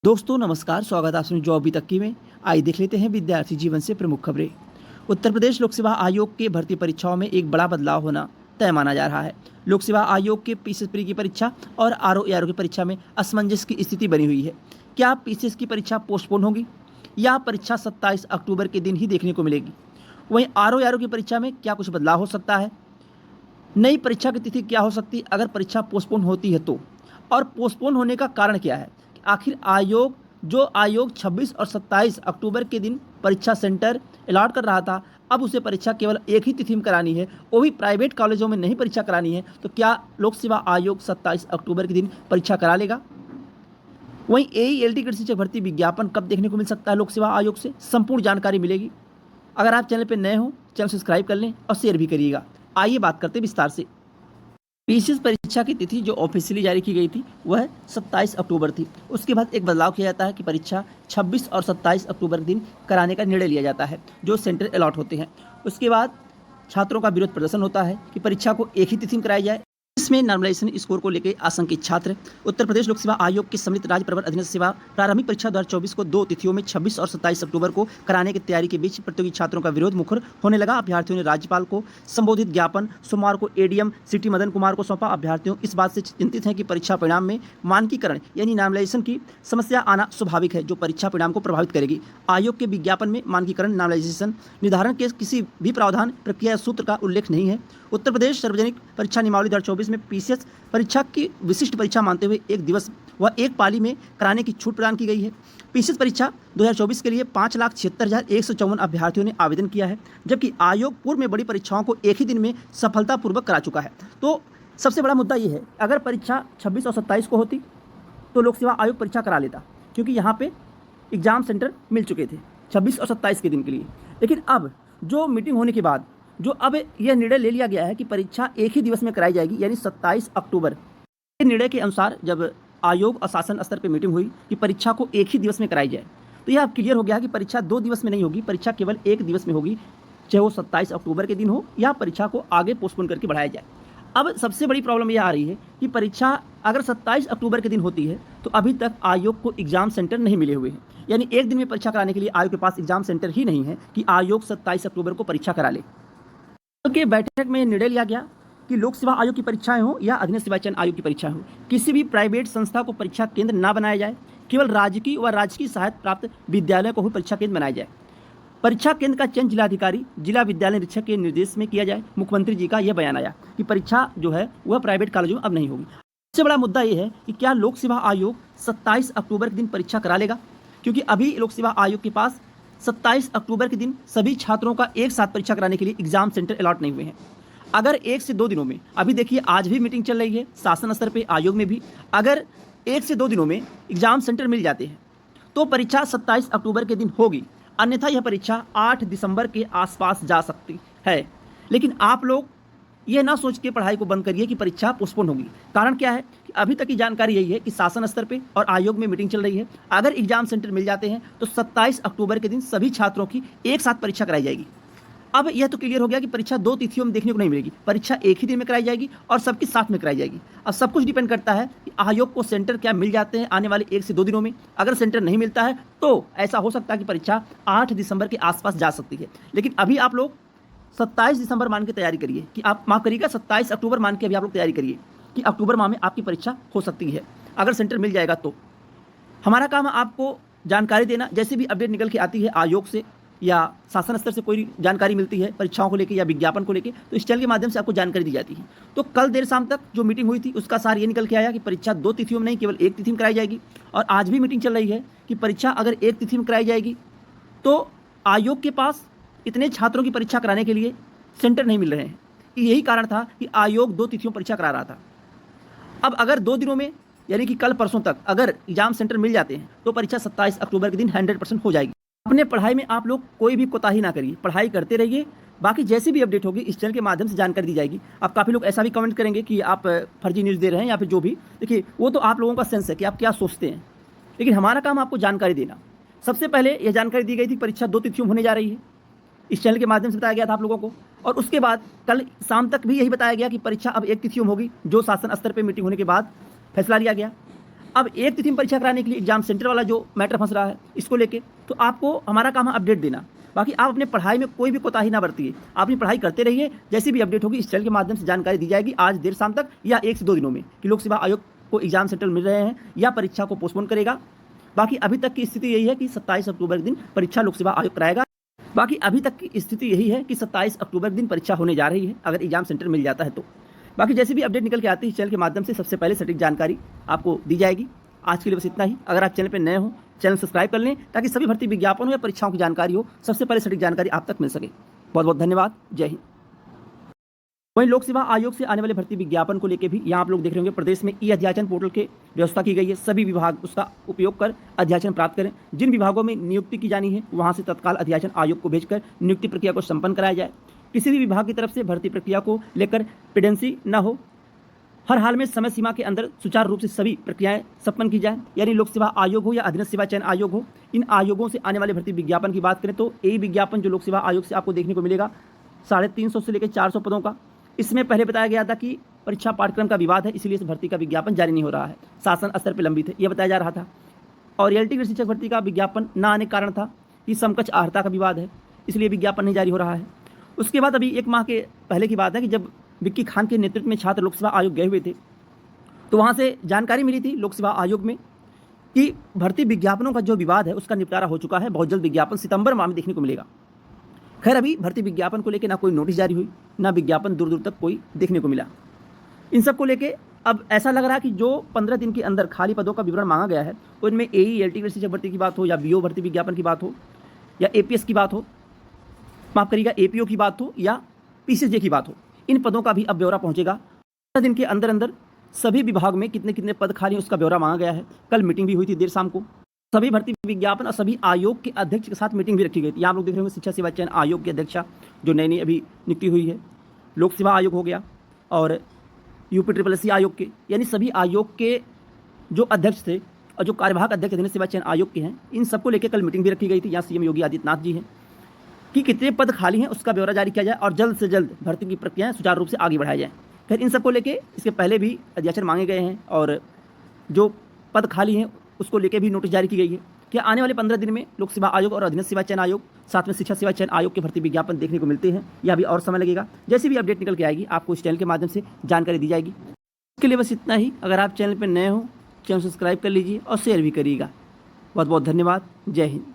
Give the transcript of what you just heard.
दोस्तों नमस्कार, स्वागत है आपने जॉब अभी तक की में। आइए देख लेते हैं विद्यार्थी जीवन से प्रमुख खबरें। उत्तर प्रदेश लोक सेवा आयोग के भर्ती परीक्षाओं में एक बड़ा बदलाव होना तय माना जा रहा है। लोक सेवा आयोग के पीसीएस प्री की परीक्षा और आरओ एआरओ की परीक्षा में असमंजस की स्थिति बनी हुई है। क्या पीसीएस की परीक्षा पोस्टपोन होगी या परीक्षा 27 अक्टूबर के दिन ही देखने को मिलेगी? वहीं आरओ एआरओ की परीक्षा में क्या कुछ बदलाव हो सकता है? नई परीक्षा की तिथि क्या हो सकती है अगर परीक्षा पोस्टपोन होती है तो? और पोस्टपोन होने का कारण क्या है? आखिर आयोग 26 और 27 अक्टूबर के दिन परीक्षा सेंटर अलॉट कर रहा था, अब उसे परीक्षा केवल एक ही तिथि में करानी है, वो भी प्राइवेट कॉलेजों में नहीं परीक्षा करानी है, तो क्या लोक सेवा आयोग 27 अक्टूबर के दिन परीक्षा करा लेगा? वहीं एईएलटी कृषि शिक्षक भर्ती विज्ञापन कब देखने को मिल सकता है लोक सेवा आयोग से? संपूर्ण जानकारी मिलेगी। अगर आप चैनल पर नए हो, चैनल सब्सक्राइब कर लें और शेयर भी करिएगा। आइए बात करते हैं विस्तार से। पीसीएस परीक्षा की तिथि जो ऑफिशियली जारी की गई थी वह 27 अक्टूबर थी। उसके बाद एक बदलाव किया जाता है कि परीक्षा 26 और 27 अक्टूबर के दिन कराने का निर्णय लिया जाता है, जो सेंटर अलॉट होते हैं। उसके बाद छात्रों का विरोध प्रदर्शन होता है कि परीक्षा को एक ही तिथि में कराई जाए। इसमें नॉर्मलाइजेशन स्कोर को लेकर आशंकित छात्र उत्तर प्रदेश लोक सेवा आयोग के सम्मिलित राज्य प्रबंधन अधीनस्थ सेवा प्रारंभिक परीक्षा 2024 को दो तिथियों में 26 और 27 अक्टूबर को कराने की तैयारी के बीच प्रतियोगी छात्रों का विरोध मुखर होने लगा। अभ्यर्थियों ने राज्यपाल को संबोधित ज्ञापन सोमवार को एडीएम सिटी मदन कुमार को सौंपा। अभ्यर्थियों इस बात से चिंतित हैं कि परीक्षा परिणाम में मानकीकरण यानी नॉर्मलाइजेशन की समस्या आना स्वाभाविक है, जो परीक्षा परिणाम को प्रभावित करेगी। आयोग के विज्ञापन में मानकीकरण नॉर्मलाइजेशन निर्धारण के किसी भी प्रावधान प्रक्रिया सूत्र का उल्लेख नहीं है। उत्तर प्रदेश सार्वजनिक परीक्षा नियमावली 2024 में पीसीएस परीक्षा की विशिष्ट परीक्षा मानते हुए एक दिवस व एक पाली में कराने की छूट प्रदान की गई है। पीसीएस परीक्षा 2024 के लिए 5,76,154 अभ्यर्थियों ने आवेदन किया है, जबकि आयोग पूर्व में बड़ी परीक्षाओं को एक ही दिन में सफलतापूर्वक करा चुका है। तो सबसे बड़ा मुद्दा ये है, अगर परीक्षा 26 और 27 को होती तो लोक सेवा आयोग परीक्षा करा लेता, क्योंकि यहाँ पे एग्जाम सेंटर मिल चुके थे 26 और 27 के दिन के लिए। लेकिन अब जो मीटिंग होने के बाद जो अब यह निर्णय ले लिया गया है कि परीक्षा एक ही दिवस में कराई जाएगी, यानी 27 अक्टूबर। इस निर्णय के अनुसार जब आयोग और शासन स्तर पर मीटिंग हुई कि परीक्षा को एक ही दिवस में कराई जाए, तो यह अब क्लियर हो गया कि परीक्षा 2 दिवस में नहीं होगी, परीक्षा केवल एक दिवस में होगी, चाहे वो 27 अक्टूबर के दिन हो या परीक्षा को आगे पोस्टपोन करके बढ़ाया जाए। अब सबसे बड़ी प्रॉब्लम यह आ रही है कि परीक्षा अगर 27 अक्टूबर के दिन होती है तो अभी तक आयोग को एग्जाम सेंटर नहीं मिले हुए हैं, यानी एक दिन में परीक्षा कराने के लिए आयोग के पास एग्जाम सेंटर ही नहीं है कि आयोग 27 अक्टूबर को परीक्षा करा ले। के बैठक में निर्णय लिया गया कि लोक सेवा आयोग की परीक्षाएं हो या अधीनस्थ सेवा चयन आयोग की परीक्षा हो, किसी भी प्राइवेट संस्था को परीक्षा केंद्र ना बनाया जाए, केवल राजकीय व राजकीय सहायता प्राप्त विद्यालयों को ही परीक्षा केंद्र बनाया जाए। परीक्षा केंद्र का चयन जिलाधिकारी जिला विद्यालय निरीक्षक के निर्देश में किया जाए। मुख्यमंत्री जी का यह बयान आया कि परीक्षा जो है वह प्राइवेट कॉलेजों में अब नहीं होगी। सबसे बड़ा मुद्दा यह है कि क्या लोक सेवा आयोग 27 अक्टूबर के दिन परीक्षा करा लेगा, क्योंकि अभी लोक सेवा आयोग के पास 27 अक्टूबर के दिन सभी छात्रों का एक साथ परीक्षा कराने के लिए एग्जाम सेंटर अलॉट नहीं हुए हैं। अगर 1 से 2 दिनों में, अभी देखिए आज भी मीटिंग चल रही है शासन स्तर पे आयोग में भी, अगर 1 से 2 दिनों में एग्जाम सेंटर मिल जाते हैं तो परीक्षा 27 अक्टूबर के दिन होगी, अन्यथा यह परीक्षा 8 दिसंबर के आसपास जा सकती है। लेकिन आप लोग यह ना सोच के पढ़ाई को बंद करिए कि परीक्षा पोस्टपोन होगी। कारण क्या है कि अभी तक की जानकारी यही है कि शासन स्तर पे और आयोग में मीटिंग चल रही है, अगर एग्जाम सेंटर मिल जाते हैं तो 27 अक्टूबर के दिन सभी छात्रों की एक साथ परीक्षा कराई जाएगी। अब यह तो क्लियर हो गया कि परीक्षा 2 तिथियों में देखने को नहीं मिलेगी, परीक्षा एक ही दिन में कराई जाएगी और सबके साथ में कराई जाएगी। अब सब कुछ डिपेंड करता है कि आयोग को सेंटर क्या मिल जाते हैं आने वाले 1 से 2 दिनों में। अगर सेंटर नहीं मिलता है तो ऐसा हो सकता है कि परीक्षा 8 दिसंबर के आसपास जा सकती है। लेकिन अभी आप लोग 27 दिसंबर मान के तैयारी करिए कि आप माफ करिएगा 27 अक्टूबर मान के अभी आप लोग तैयारी करिए कि अक्टूबर माह में आपकी परीक्षा हो सकती है, अगर सेंटर मिल जाएगा तो। हमारा काम है आपको जानकारी देना, जैसे भी अपडेट निकल के आती है आयोग से या शासन स्तर से कोई जानकारी मिलती है परीक्षाओं को लेकर या विज्ञापन को लेकर, तो इस चैनल के माध्यम से आपको जानकारी दी जाती है। तो कल देर शाम तक जो मीटिंग हुई थी उसका सार ये निकल के आया कि परीक्षा 2 तिथियों में नहीं, केवल एक तिथि में कराई जाएगी। और आज भी मीटिंग चल रही है कि परीक्षा अगर एक तिथि में कराई जाएगी तो आयोग के पास इतने छात्रों की परीक्षा कराने के लिए सेंटर नहीं मिल रहे हैं। यही कारण था कि आयोग 2 तिथियों परीक्षा करा रहा था। अब अगर 2 दिनों में यानी कि कल परसों तक अगर एग्जाम सेंटर मिल जाते हैं तो परीक्षा 27 अक्टूबर के दिन 100% हो जाएगी। अपने पढ़ाई में आप लोग कोई भी कोताही ना करिए, पढ़ाई करते रहिए। बाकी जैसी भी अपडेट होगी इस चैनल के माध्यम से जानकारी दी जाएगी। अब काफ़ी लोग ऐसा भी कमेंट करेंगे कि आप फर्जी न्यूज़ दे रहे हैं या फिर जो भी, देखिए वो तो आप लोगों का सेंस है कि आप क्या सोचते हैं, लेकिन हमारा काम आपको जानकारी देना। सबसे पहले यह जानकारी दी गई थी परीक्षा 2 तिथियों में होने जा रही है, इस चैनल के माध्यम से बताया गया था आप लोगों को। और उसके बाद कल शाम तक भी यही बताया गया कि परीक्षा अब एक तिथियों में होगी, जो शासन स्तर पर मीटिंग होने के बाद फैसला लिया गया। अब एक तिथि में परीक्षा कराने के लिए एग्जाम सेंटर वाला जो मैटर फंस रहा है इसको लेके, तो आपको हमारा काम है अपडेट देना। बाकी आप अपने पढ़ाई में कोई भी कोताही ना बरतिए, आप अपनी पढ़ाई करते रहिए। जैसी भी अपडेट होगी इस चैनल के माध्यम से जानकारी दी जाएगी आज देर शाम तक या 1 से 2 दिनों में कि लोक सेवा आयोग को एग्जाम सेंटर मिल रहे हैं या परीक्षा को पोस्टपोन करेगा। बाकी अभी तक की स्थिति यही है कि 27 अक्टूबर के दिन परीक्षा लोक सेवा आयोग कराएगा। बाकी अभी तक की स्थिति यही है कि 27 अक्टूबर के दिन परीक्षा होने जा रही है अगर एग्जाम सेंटर मिल जाता है तो। बाकी जैसे भी अपडेट निकल के आती है चैनल के माध्यम से सबसे पहले सटीक जानकारी आपको दी जाएगी। आज के लिए बस इतना ही। अगर आप चैनल पर नए हो चैनल सब्सक्राइब कर लें ताकि सभी भर्ती विज्ञापन हो या परीक्षाओं की जानकारी हो सबसे पहले सटीक जानकारी आप तक मिल सके। बहुत बहुत धन्यवाद। जय हिंद। वहीं लोक सेवा आयोग से आने वाले भर्ती विज्ञापन को लेकर भी यहाँ आप लोग देख रहे होंगे प्रदेश में ई अध्याचन पोर्टल की व्यवस्था की गई है। सभी विभाग उसका उपयोग कर अध्याचन प्राप्त करें। जिन विभागों में नियुक्ति की जानी है वहाँ से तत्काल अध्याचन आयोग को भेजकर नियुक्ति प्रक्रिया को संपन्न कराया जाए। किसी भी विभाग की तरफ से भर्ती प्रक्रिया को लेकर पेंडेंसी न हो, हर हाल में समय सीमा के अंदर सुचारू रूप से सभी प्रक्रियाएं संपन्न की जाए। यानी लोक सेवा आयोग हो या अधीनस्थ सेवा चयन आयोग हो, इन आयोगों से आने वाले भर्ती विज्ञापन की बात करें तो यही विज्ञापन जो लोक सेवा आयोग से आपको देखने को मिलेगा 350 से लेकर 400 पदों का। इसमें पहले बताया गया था कि परीक्षा पाठ्यक्रम का विवाद है इसलिए इस भर्ती का विज्ञापन जारी नहीं हो रहा है, शासन स्तर पर लंबित है, यह बताया जा रहा था। और रियलिटी ग्रेड शिक्षक भर्ती का विज्ञापन न आने के कारण था कि समकक्ष अर्हता का विवाद है इसलिए विज्ञापन नहीं जारी हो रहा है। उसके बाद अभी 1 माह के पहले की बात है कि जब विक्की खान के नेतृत्व में छात्र लोक सेवा आयोग गए हुए थे तो वहाँ से जानकारी मिली थी लोक सेवा आयोग में कि भर्ती विज्ञापनों का जो विवाद है उसका निपटारा हो चुका है। बहुत जल्द विज्ञापन सितंबर माह में देखने को मिलेगा। खैर अभी भर्ती विज्ञापन को लेकर ना कोई नोटिस जारी हुई ना विज्ञापन दूर दूर तक कोई देखने को मिला। इन सब को लेकर अब ऐसा लग रहा है कि जो 15 दिन के अंदर खाली पदों का विवरण मांगा गया है उनमें एई एलटी ग्रेड शिक्षक भर्ती की बात हो या बीओ भर्ती विज्ञापन की बात हो या एपीएस की बात हो, माफ करिएगा एपीओ की बात हो या पीसीजे की बात हो, इन पदों का भी अब ब्यौरा पहुंचेगा। 15 दिन के अंदर अंदर सभी विभाग में कितने कितने पद खाली हैं उसका ब्यौरा मांगा गया है। कल मीटिंग भी हुई थी देर शाम को, सभी भर्ती विज्ञापन और सभी आयोग के अध्यक्ष के साथ मीटिंग भी रखी गई थी। यहाँ आप लोग देख रहे होंगे शिक्षा सेवा चयन आयोग की अध्यक्षा जो नई नई अभी नियुक्ति हुई है, लोक सेवा आयोग हो गया और यूपी आयोग के, यानी सभी आयोग के जो अध्यक्ष थे और जो कार्यवाहक अध्यक्ष अधीनस्थ सेवा चयन आयोग के हैं, इन सबको लेकर कल मीटिंग भी रखी गई थी। यहाँ सीएम योगी आदित्यनाथ जी हैं कि कितने पद खाली हैं उसका ब्यौरा जारी किया जाए और जल्द से जल्द भर्ती की प्रक्रियाएं सुचारू रूप से आगे बढ़ाई जाए। फिर इन सबको लेके इसके पहले भी अध्याचन मांगे गए हैं और जो पद खाली हैं उसको लेके भी नोटिस जारी की गई है कि आने वाले 15 दिन में लोक सेवा आयोग और अधीनस्थ सेवा चयन आयोग साथ में शिक्षा सेवा चयन आयोग के भर्ती विज्ञापन देखने को मिलते हैं। यह अभी और समय लगेगा। जैसे भी अपडेट निकल के आएगी आपको इस चैनल के माध्यम से जानकारी दी जाएगी। इसके लिए बस इतना ही। अगर आप चैनल पर नए हो चैनल सब्सक्राइब कर लीजिए और शेयर भी करिएगा। बहुत बहुत धन्यवाद। जय हिंद।